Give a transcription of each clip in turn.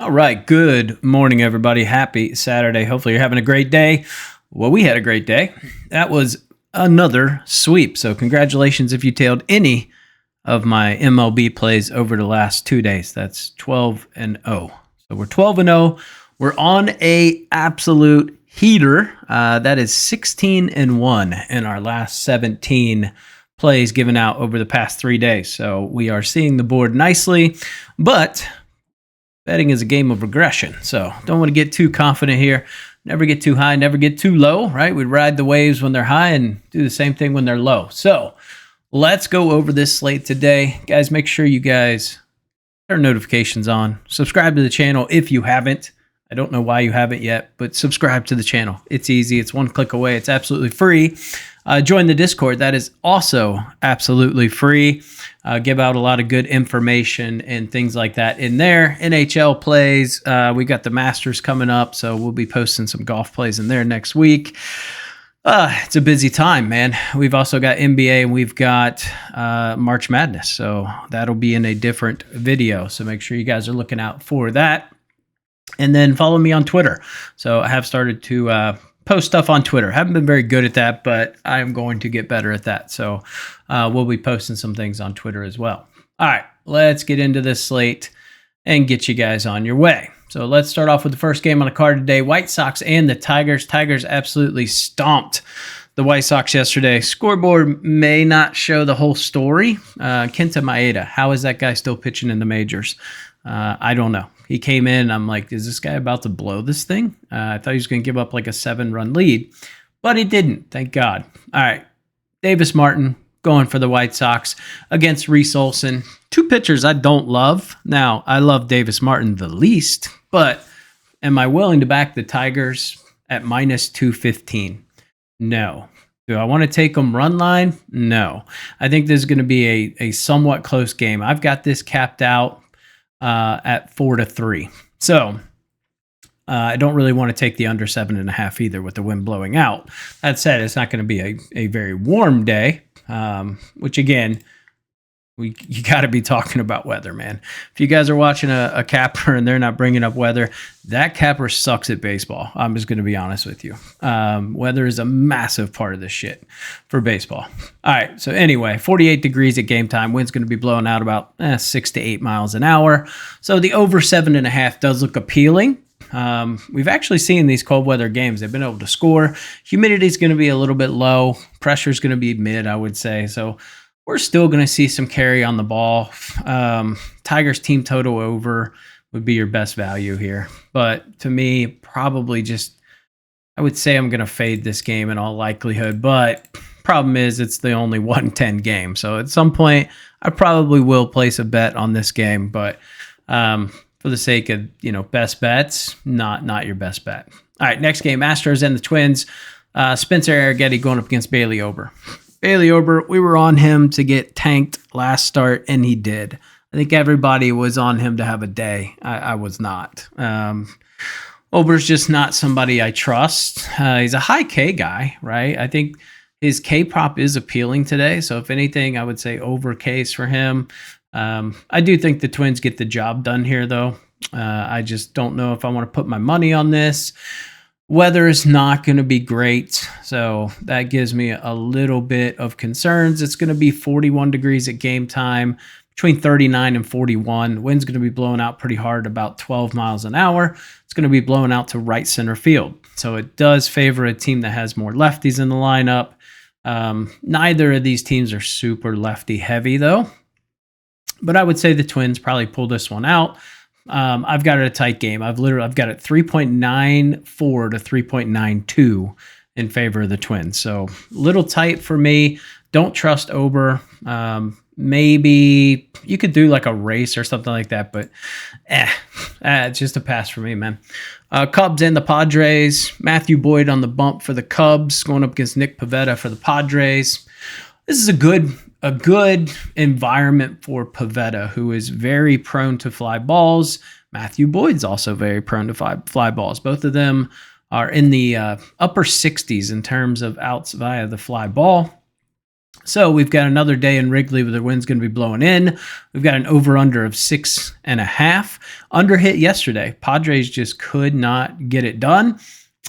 All right. Good morning, everybody. Happy Saturday. Hopefully, you're having a great day. Well, we had a great day. That was another sweep. So, congratulations if you tailed any of my MLB plays over the last 2 days. That's 12 and 0. So, we're 12 and 0. We're on a absolute heater. That is 16 and 1 in our last 17 plays given out over the past 3 days. So, we are seeing the board nicely, but betting is a game of regression, so don't want to get too confident here. Never get too high, never get too low, right? We ride the waves when they're high and do the same thing when they're low. So let's go over this slate today. Guys, make sure you guys turn notifications on. Subscribe to the channel if you haven't. I don't know why you haven't yet, but subscribe to the channel. It's easy. It's one click away. It's absolutely free. Join the Discord. That is also absolutely free. Give out a lot of good information and things like that in there. NHL plays. We got the Masters coming up, so we'll be posting some golf plays in there next week. It's a busy time, man. We've also got NBA and we've got March Madness, so that'll be in a different video. So make sure you guys are looking out for that. And then follow me on Twitter. So I have started to post stuff on Twitter. Haven't been very good at that, but I'm going to get better at that. So we'll be posting some things on Twitter as well. All right, let's get into this slate and get you guys on your way. So let's start off with the first game on the card today. White Sox and the Tigers. Tigers absolutely stomped the White Sox yesterday. Scoreboard may not show the whole story. Kenta Maeda, how is that guy still pitching in the majors? I don't know. He came in, I'm like, is this guy about to blow this thing? I thought he was going to give up like a 7-run lead, but he didn't, thank God. All right, Davis Martin going for the White Sox against Reese Olson. Two pitchers I don't love. Now, I love Davis Martin the least, but am I willing to back the Tigers at minus 215? No. Do I want to take them run line? No. I think this is going to be a somewhat close game. I've got this capped out at 4-3. So I don't really want to take the under 7.5 either with the wind blowing out. That said, it's not going to be a very warm day, which again, you got to be talking about weather, man. If you guys are watching a capper and they're not bringing up weather, that capper sucks at baseball. I'm just going to be honest with you. Weather is a massive part of this shit for baseball. All right. So anyway, 48 degrees at game time. Wind's going to be blowing out about 6 to 8 miles an hour. So the over 7.5 does look appealing. We've actually seen these cold weather games. They've been able to score. Humidity is going to be a little bit low. Pressure is going to be mid, I would say. So we're still going to see some carry on the ball. Tigers team total over would be your best value here. But to me, probably just, I would say I'm going to fade this game in all likelihood. But problem is it's the only 110 game. So at some point, I probably will place a bet on this game. But for the sake of, best bets, not your best bet. All right, next game, Astros and the Twins. Spencer Arrighetti going up against Bailey Ober. Bailey Ober, we were on him to get tanked last start, and he did. I think everybody was on him to have a day. I was not. Ober's just not somebody I trust. He's a high K guy, right? I think his K prop is appealing today. So if anything, I would say over case for him. I do think the Twins get the job done here, though. I just don't know if I want to put my money on this. Weather is not going to be great, so that gives me a little bit of concerns. It's going to be 41 degrees at game time, between 39 and 41. Wind's going to be blowing out pretty hard, about 12 miles an hour. It's going to be blowing out to right center field. So it does favor a team that has more lefties in the lineup. Neither of these teams are super lefty heavy, though. But I would say the Twins probably pull this one out. I've got it a tight game. I've got it 3.94 to 3.92 in favor of the Twins. So little tight for me. Don't trust Ober. Maybe you could do like a race or something like that, but it's just a pass for me, man. Cubs and the Padres. Matthew Boyd on the bump for the Cubs, going up against Nick Pivetta for the Padres. This is a good environment for Pivetta, who is very prone to fly balls. Matthew Boyd's also very prone to fly balls. Both of them are in the upper 60s in terms of outs via the fly ball. So we've got another day in Wrigley where the wind's going to be blowing in. We've got an over-under of 6.5. Under hit yesterday. Padres just could not get it done.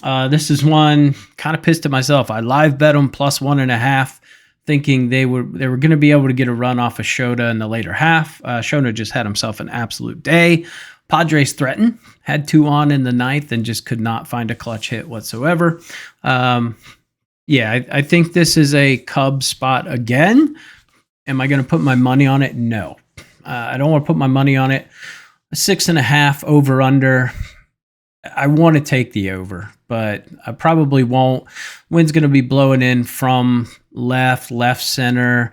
This is one kind of pissed at myself. I live bet them plus 1.5, thinking they were going to be able to get a run off of Shota in the later half. Shota just had himself an absolute day. Padres threatened, had 2 on in the ninth, and just could not find a clutch hit whatsoever. I think this is a Cubs spot again. Am I going to put my money on it? No. I don't want to put my money on it. 6.5 over under. I want to take the over, but I probably won't. Wind's going to be blowing in from left center.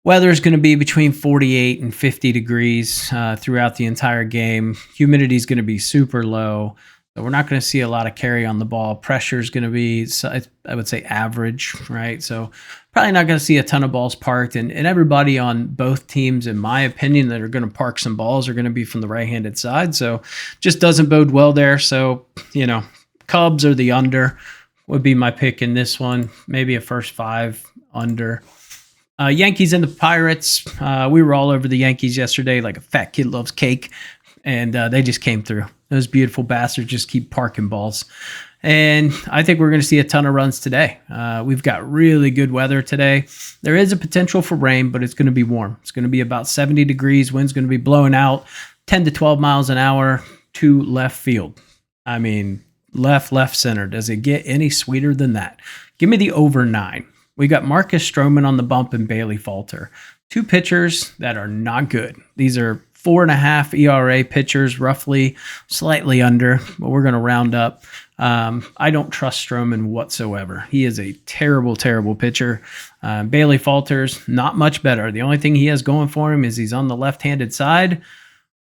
Weather's going to be between 48 and 50 degrees throughout the entire game. Humidity is going to be super low. So we're not going to see a lot of carry on the ball. Pressure is going to be, I would say, average, right? So probably not going to see a ton of balls parked. And everybody on both teams, in my opinion, that are going to park some balls are going to be from the right-handed side. So just doesn't bode well there. So, Cubs or the under would be my pick in this one. Maybe a first 5 under. Yankees and the Pirates. We were all over the Yankees yesterday like a fat kid loves cake. And they just came through. Those beautiful bastards just keep parking balls. And I think we're going to see a ton of runs today. We've got really good weather today. There is a potential for rain, but it's going to be warm. It's going to be about 70 degrees. Wind's going to be blowing out 10 to 12 miles an hour to left field. I mean, left center. Does it get any sweeter than that? Give me the over 9. We got Marcus Stroman on the bump and Bailey Falter. 2 pitchers that are not good. These are 4.5 ERA pitchers, roughly, slightly under, but we're going to round up. I don't trust Stroman whatsoever. He is a terrible, terrible pitcher. Bailey Falter's not much better. The only thing he has going for him is he's on the left-handed side.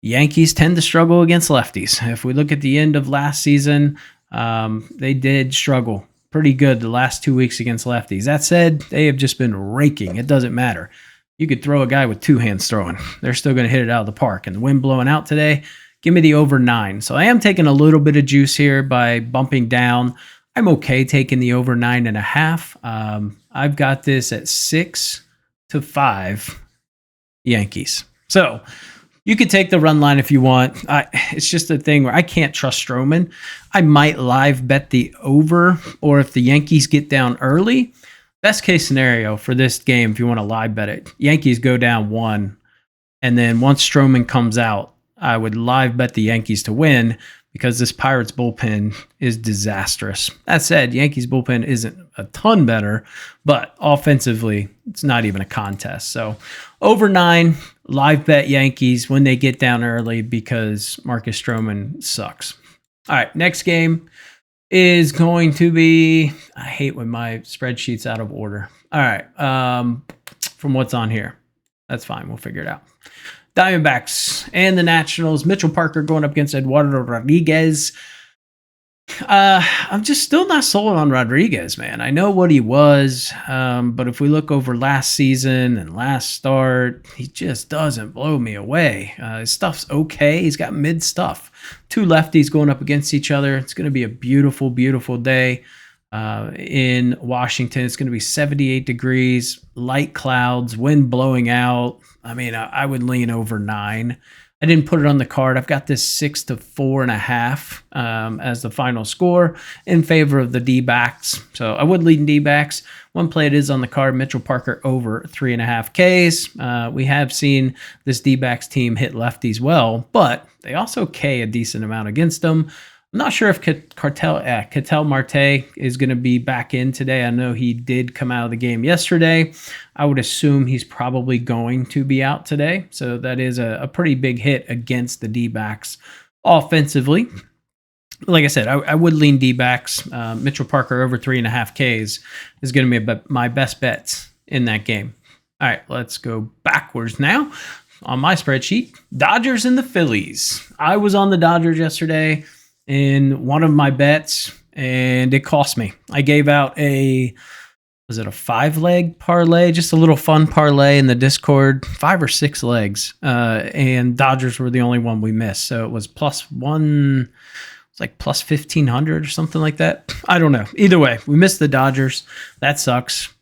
Yankees tend to struggle against lefties. If we look at the end of last season, they did struggle pretty good the last 2 weeks against lefties. That said, they have just been raking. It doesn't matter. You could throw a guy with 2 hands throwing. They're still going to hit it out of the park. And the wind blowing out today, give me the over 9. So I am taking a little bit of juice here by bumping down. I'm okay taking the over 9.5. I've got this at 6-5 Yankees. So you could take the run line if you want. It's just a thing where I can't trust Stroman. I might live bet the over, or if the Yankees get down early, best case scenario for this game, if you want to live bet it, Yankees go down 1, and then once Stroman comes out, I would live bet the Yankees to win because this Pirates bullpen is disastrous. That said, Yankees bullpen isn't a ton better, but offensively, it's not even a contest. So over 9, live bet Yankees when they get down early because Marcus Stroman sucks. All right, next game is going to be, I hate when my spreadsheet's out of order. All right, from what's on here. That's fine, we'll figure it out. Diamondbacks and the Nationals. Mitchell Parker going up against Eduardo Rodriguez. I'm just still not sold on Rodriguez, man. I know what he was, but if we look over last season and last start, he just doesn't blow me away. His stuff's okay. He's got mid stuff. 2 lefties going up against each other. It's going to be a beautiful, beautiful day in Washington. It's going to be 78 degrees, light clouds, wind blowing out. I mean, I would lean over 9. I didn't put it on the card. I've got this 6 to 4.5 as the final score in favor of the D-backs. So I would lean D-backs. One play it is on the card, Mitchell Parker over 3.5 Ks. We have seen this D-backs team hit lefties well, but they also K a decent amount against them. I'm not sure if Ketel Marte is going to be back in today. I know he did come out of the game yesterday. I would assume he's probably going to be out today. So that is a pretty big hit against the D-backs offensively. Like I said, I would lean D-backs. Mitchell Parker over 3.5 Ks is going to be my best bets in that game. All right, let's go backwards now. On my spreadsheet, Dodgers and the Phillies. I was on the Dodgers yesterday in one of my bets, and it cost me. I gave out a 5-leg parlay, just a little fun parlay in the Discord, 5 or 6 legs, and Dodgers were the only one we missed. So it was +1, it's like plus 1,500 or something like that. I don't know. Either way, we missed the Dodgers. That sucks.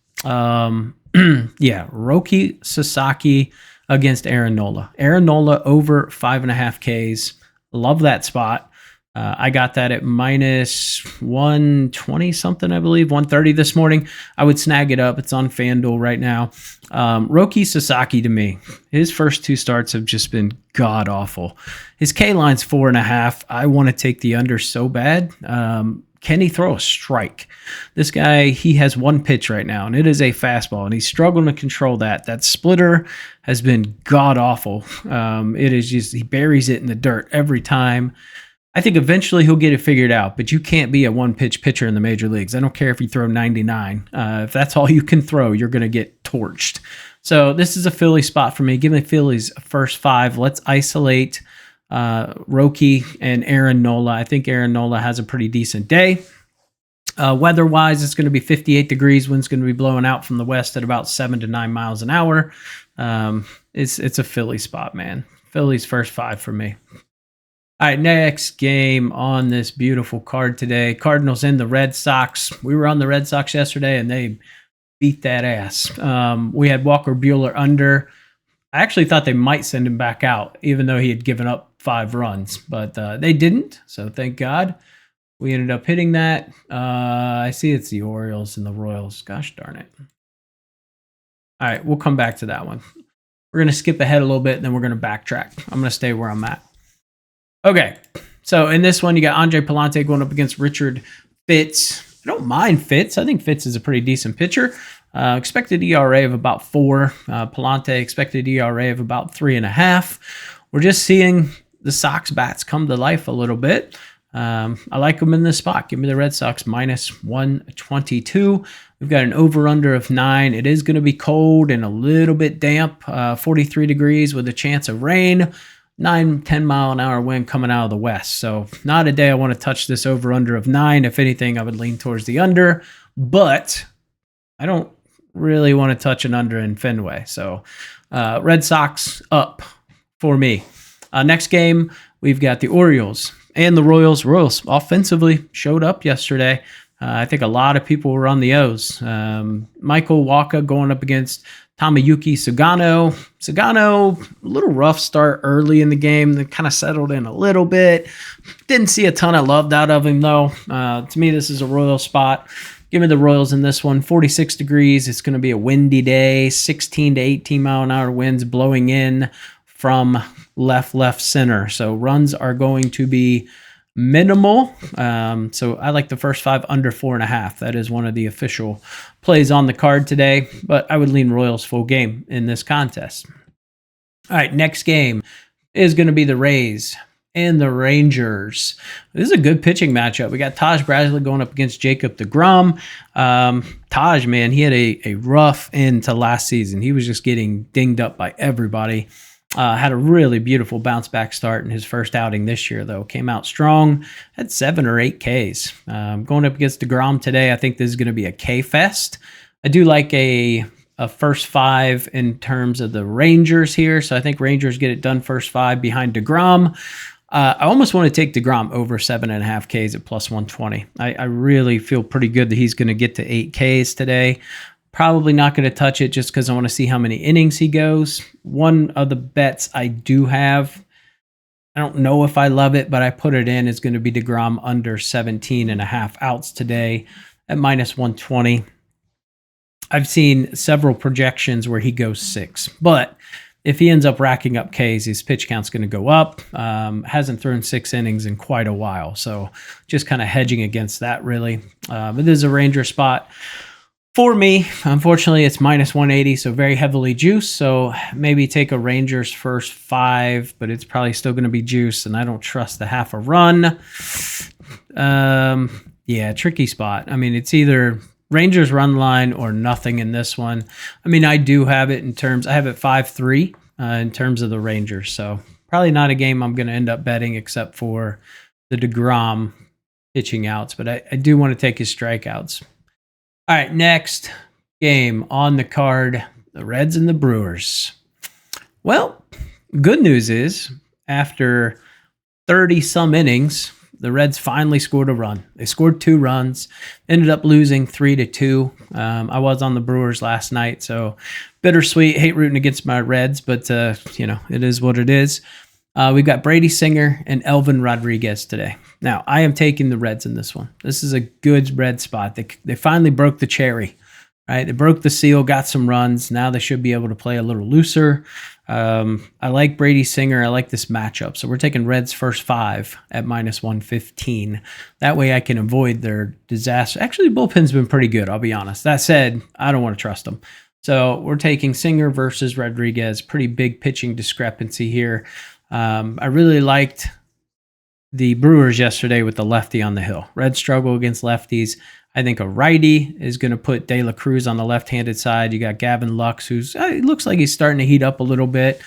Yeah, Roki Sasaki against Aaron Nola. Aaron Nola over 5.5 Ks. Love that spot. I got that at minus 120 something, I believe, 130 this morning. I would snag it up. It's on FanDuel right now. Roki Sasaki, to me, his first two starts have just been god awful. His K line's 4.5. I want to take the under so bad. Can he throw a strike? This guy, he has one pitch right now, and it is a fastball, and he's struggling to control that. That splitter has been god awful. It is just, he buries it in the dirt every time. I think eventually he'll get it figured out, but you can't be a one-pitch pitcher in the major leagues. I don't care if you throw 99. If that's all you can throw, you're going to get torched. So this is a Philly spot for me. Give me Philly's first five. Let's isolate Roki and Aaron Nola. I think Aaron Nola has a pretty decent day. Weather-wise, it's going to be 58 degrees. Wind's going to be blowing out from the west at about 7 to 9 miles an hour. It's a Philly spot, man. Philly's first five for me. All right, next game on this beautiful card today. Cardinals and the Red Sox. We were on the Red Sox yesterday, and they beat that ass. We had Walker Buehler under. I actually thought they might send him back out, even though he had given up 5 runs. But they didn't, so thank God. We ended up hitting that. I see it's the Orioles and the Royals. Gosh darn it. All right, we'll come back to that one. We're going to skip ahead a little bit, and then we're going to backtrack. I'm going to stay where I'm at. Okay, so in this one, you got Andre Pallante going up against Richard Fitts. I don't mind Fitts. I think Fitts is a pretty decent pitcher. Expected ERA of about 4. Pallante expected ERA of about 3.5. We're just seeing the Sox bats come to life a little bit. I like them in this spot. Give me the Red Sox minus 122. We've got an over-under of 9. It is going to be cold and a little bit damp, 43 degrees with a chance of rain. 9-10 mile an hour wind coming out of the west. So not a day I want to touch this over-under of 9. If anything, I would lean towards the under. But I don't really want to touch an under in Fenway. So Red Sox up for me. Next game, we've got the Orioles and the Royals. Royals offensively showed up yesterday. I think a lot of people were on the O's. Michael Wacha going up against Tomoyuki Sugano. Sugano, a little rough start early in the game. They kind of settled in a little bit. Didn't see a ton of love out of him, though. To me, this is a Royal spot. Give me the Royals in this one. 46 degrees. It's going to be a windy day. 16 to 18 mile an hour winds blowing in from left, center. So runs are going to be minimal. So I like the first 5 under 4.5. That is one of the official plays on the card today, but I would lean Royals full game in this contest. All right, next game is going to be the Rays and the Rangers. This is a good pitching matchup. We got Taj Bradley going up against Jacob deGrom. Taj, man, he had a rough end to last season. He was just getting dinged up by everybody. Had a really beautiful bounce back start in his first outing this year, though. Came out strong, had 7 or 8 Ks. Going up against deGrom today, I think this is going to be a K fest. I do like a first 5 in terms of the Rangers here, so I think Rangers get it done first 5 behind deGrom. I almost want to take deGrom over 7.5 Ks at plus 120. I really feel pretty good that he's going to get to 8 Ks today. Probably not going to touch it just because I want to see how many innings he goes. One of the bets I do have, I don't know if I love it, but I put it in, is going to be deGrom under 17.5 outs today at minus 120. I've seen several projections where he goes 6, but if he ends up racking up Ks, his pitch count's going to go up. Hasn't thrown 6 innings in quite a while, so just kind of hedging against that, really. But this is a Ranger spot. For me, unfortunately, it's minus 180, so very heavily juiced. So maybe take a Rangers first 5, but it's probably still going to be juiced, and I don't trust the half a run. Yeah, tricky spot. I mean, it's either Rangers run line or nothing in this one. I mean, I do have it I have it 5-3 in terms of the Rangers, so probably not a game I'm going to end up betting except for the deGrom pitching outs, but I do want to take his strikeouts. All right, next game on the card, the Reds and the Brewers. Well, good news is after 30-some innings, The Reds finally scored a run. They scored 2 runs, ended up losing 3-2. I was on the Brewers last night, so bittersweet. Hate rooting against my Reds, but it is what it is. We've got Brady Singer and Elvin Rodriguez today. Now, I am taking the Reds in this one. This is a good red spot. They finally broke the cherry, right? They broke the seal, got some runs. Now they should be able to play a little looser. I like Brady Singer. I like this matchup. So we're taking Reds first 5 at -115. That way I can avoid their disaster. Actually, the bullpen's been pretty good, I'll be honest. That said, I don't want to trust them. So we're taking Singer versus Rodriguez. Pretty big pitching discrepancy here. I really liked the Brewers yesterday with the lefty on the hill. Reds struggle against lefties. I think a righty is going to put De La Cruz on the left-handed side. You got Gavin Lux, who's it looks like he's starting to heat up a little bit.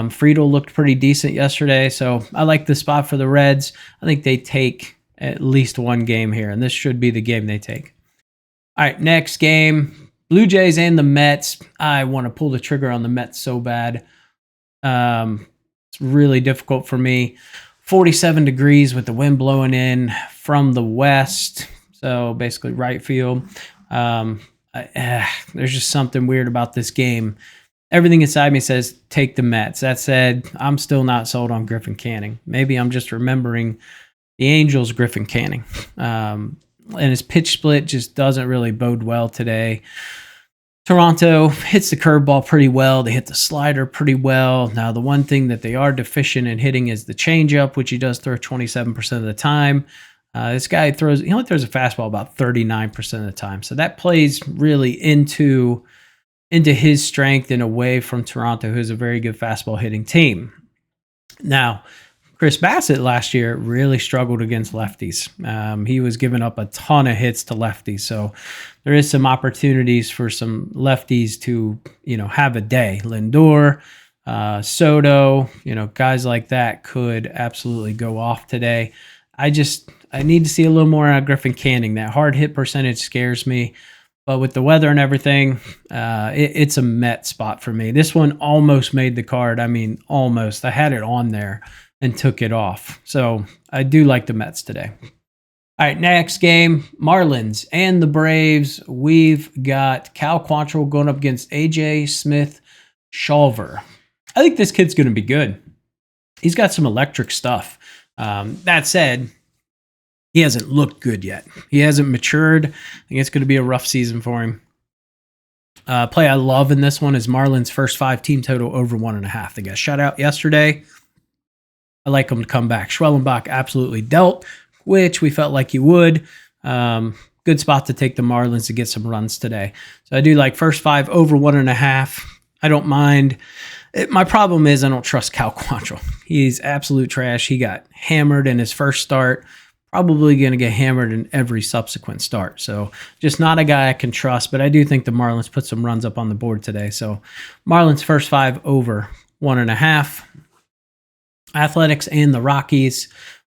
Friedel looked pretty decent yesterday, so I like the spot for the Reds. I think they take at least one game here, and this should be the game they take. All right, next game, Blue Jays and the Mets. I want to pull the trigger on the Mets so bad. It's really difficult for me. 47 degrees with the wind blowing in from the west. So basically right field. There's just something weird about this game. Everything inside me says take the Mets. That said, I'm still not sold on Griffin Canning. Maybe I'm just remembering the Angels' Griffin Canning. And his pitch split just doesn't really bode well today. Toronto hits the curveball pretty well. They hit the slider pretty well. Now, the one thing that they are deficient in hitting is the changeup, which he does throw 27% of the time. This guy only throws a fastball about 39% of the time. So that plays really into his strength and away from Toronto, who's a very good fastball hitting team. Now, Chris Bassett last year really struggled against lefties. He was giving up a ton of hits to lefties. So there is some opportunities for some lefties to, have a day. Lindor, Soto, guys like that could absolutely go off today. I need to see a little more out of Griffin Canning. That hard hit percentage scares me. But with the weather and everything, it's a Met spot for me. This one almost made the card. I mean, almost. I had it on there and took it off. So I do like the Mets today. All right, next game, Marlins and the Braves. We've got Cal Quantrill going up against AJ Smith-Shawver. I think this kid's going to be good. He's got some electric stuff. That said, he hasn't looked good yet. He hasn't matured. I think it's going to be a rough season for him. Play I love in this one is Marlins' first 5 team total over 1.5. They got shut out yesterday. I like them to come back. Schwellenbach absolutely dealt, which we felt like he would. Good spot to take the Marlins to get some runs today. So I do like first 5 over 1.5. I don't mind. My problem is I don't trust Cal Quantrill. He's absolute trash. He got hammered in his first start. Probably going to get hammered in every subsequent start. So just not a guy I can trust, but I do think the Marlins put some runs up on the board today. So Marlins first 5 over 1.5. Athletics and the Rockies.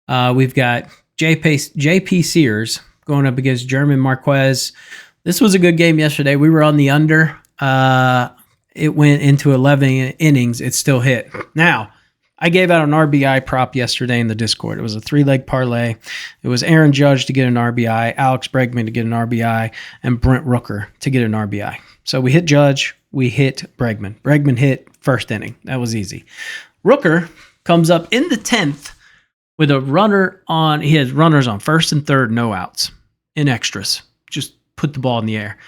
We've got JP Sears going up against German Marquez. This was a good game yesterday. We were on the under. It went into 11 innings. It still hit. Now, I gave out an RBI prop yesterday in the Discord. It was a 3-leg parlay. It was Aaron Judge to get an RBI, Alex Bregman to get an RBI, and Brent Rooker to get an RBI. So we hit Judge. We hit Bregman. Bregman hit first inning. That was easy. Rooker comes up in the 10th with a runner on. He has runners on first and third, no outs in extras. Just put the ball in the air.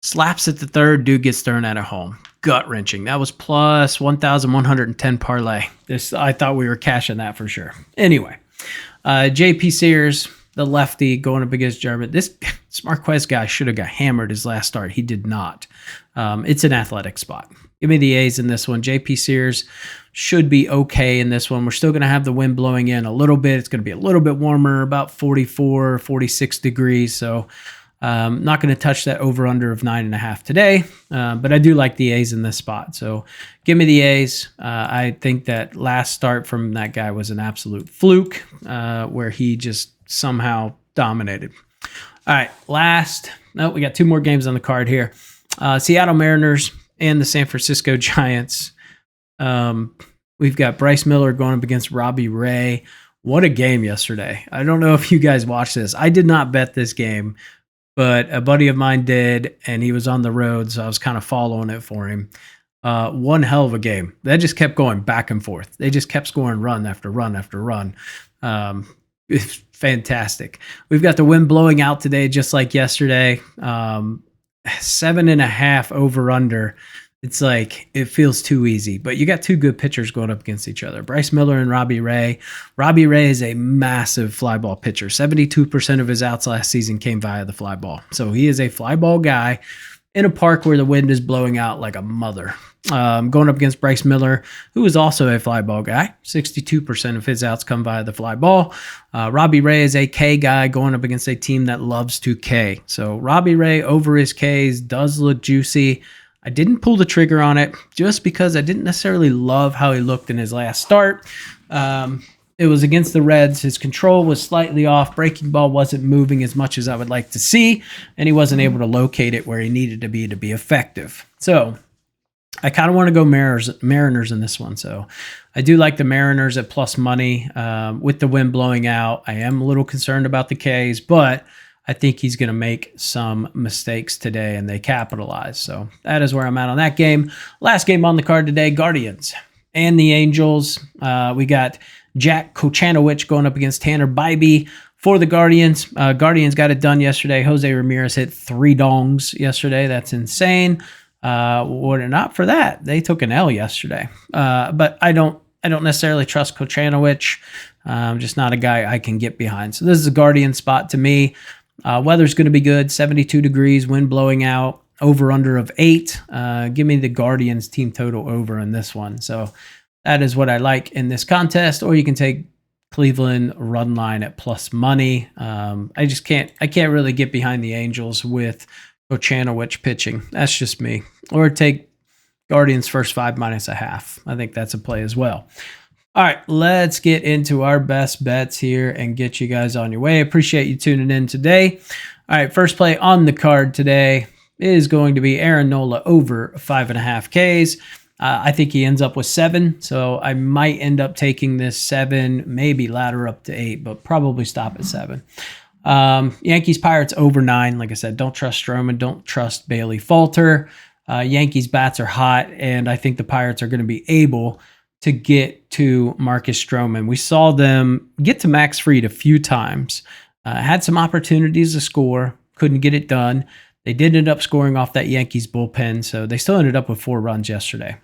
Slaps at the third. Dude gets thrown out of home. Gut wrenching. That was plus 1,110 parlay. I thought we were cashing that for sure. Anyway, JP Sears, the lefty, going up against German. This Marquez guy should have got hammered his last start. He did not. It's an athletic spot. Give me the A's in this one. JP Sears should be okay in this one. We're still going to have the wind blowing in a little bit. It's going to be a little bit warmer, about 44, 46 degrees. So not going to touch that over-under of 9.5 today, but I do like the A's in this spot. So give me the A's. I think that last start from that guy was an absolute fluke where he just somehow dominated. All right, we got 2 more games on the card here. Seattle Mariners and the San Francisco Giants. We've got Bryce Miller going up against Robbie Ray. What a game yesterday. I don't know if you guys watched this. I did not bet this game, but a buddy of mine did, and he was on the road, so I was kind of following it for him. One hell of a game. That just kept going back and forth. They just kept scoring run after run after run. It's fantastic. We've got the wind blowing out today, just like yesterday. 7.5 over under. It's like, it feels too easy, but you got two good pitchers going up against each other. Bryce Miller and Robbie Ray. Robbie Ray is a massive fly ball pitcher. 72% of his outs last season came via the fly ball. So he is a fly ball guy in a park where the wind is blowing out like a mother. Going up against Bryce Miller, who is also a fly ball guy. 62% of his outs come via the fly ball. Robbie Ray is a K guy going up against a team that loves to K. So Robbie Ray over his Ks does look juicy. I didn't pull the trigger on it just because I didn't necessarily love how he looked in his last start. It was against the Reds. His control was slightly off. Breaking ball wasn't moving as much as I would like to see, and he wasn't able to locate it where he needed to be effective. So I kind of want to go Mariners in this one. So I do like the Mariners at plus money with the wind blowing out. I am a little concerned about the Ks, but I think he's going to make some mistakes today, and they capitalize. So that is where I'm at on that game. Last game on the card today, Guardians and the Angels. We got Jack Kochanowicz going up against Tanner Bybee for the Guardians. Guardians got it done yesterday. Jose Ramirez hit 3 dongs yesterday. That's insane. Were it not for that, they took an L yesterday. But I don't necessarily trust Kochanowicz. Just not a guy I can get behind. So this is a Guardian spot to me. Weather's going to be good, 72 degrees, wind blowing out, over under of 8. Give me the Guardians team total over in this one. So that is what I like in this contest. Or you can take Cleveland run line at plus money. I can't really get behind the Angels with Kochanowicz pitching. That's just me. Or take Guardians first 5 minus a half. I think that's a play as well. All right, let's get into our best bets here and get you guys on your way. Appreciate you tuning in today. All right, first play on the card today is going to be Aaron Nola over 5.5 Ks. I think he ends up with 7, so I might end up taking this 7, maybe ladder up to 8, but probably stop at 7. Yankees Pirates over 9. Like I said, don't trust Stroman, don't trust Bailey Falter. Yankees bats are hot, and I think the Pirates are going to be able to get to Marcus Stroman. We saw them get to Max Fried a few times. Had some opportunities to score, couldn't get it done. They did end up scoring off that Yankees bullpen, so they still ended up with 4 runs yesterday.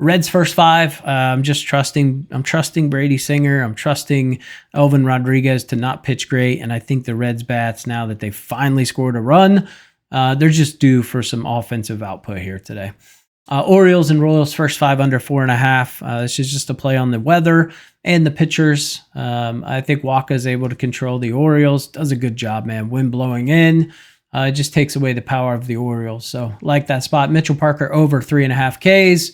Reds first 5. I'm trusting Brady Singer. I'm trusting Elvin Rodriguez to not pitch great, and I think the Reds bats, now that they finally scored a run, they're just due for some offensive output here today. Orioles and Royals first 5 under 4.5. This is just a play on the weather and the pitchers. I think Waka is able to control the Orioles. Does a good job, man. Wind blowing in. It just takes away the power of the Orioles. So like that spot. Mitchell Parker over 3.5 Ks.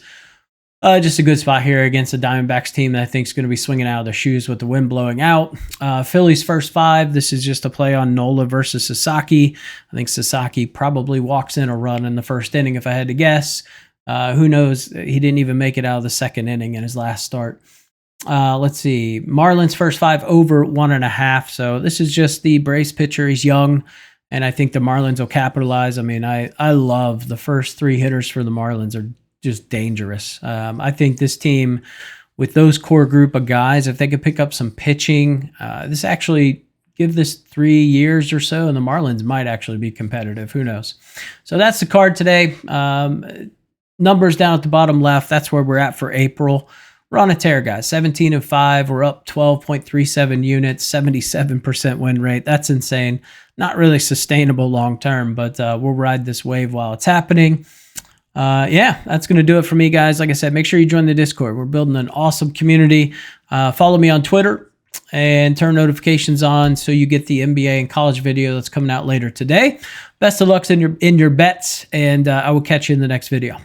Just a good spot here against the Diamondbacks team that I think is going to be swinging out of their shoes with the wind blowing out. Phillies first 5. This is just a play on Nola versus Sasaki. I think Sasaki probably walks in a run in the first inning if I had to guess. Who knows? He didn't even make it out of the second inning in his last start. Let's see. Marlins first 5 over 1.5. So this is just the Braves pitcher. He's young, and I think the Marlins will capitalize. I mean, I love the first 3 hitters for the Marlins are just dangerous. I think this team, with those core group of guys, if they could pick up some pitching, this actually give this 3 years or so, and the Marlins might actually be competitive. Who knows? So that's the card today. Numbers down at the bottom left. That's where we're at for April. We're on a tear, guys. 17-5. We're up 12.37 units, 77% win rate. That's insane. Not really sustainable long term, but we'll ride this wave while it's happening. Yeah, that's going to do it for me, guys. Like I said, make sure you join the Discord. We're building an awesome community. Follow me on Twitter and turn notifications on so you get the NBA and college video that's coming out later today. Best of luck in your bets, and I will catch you in the next video.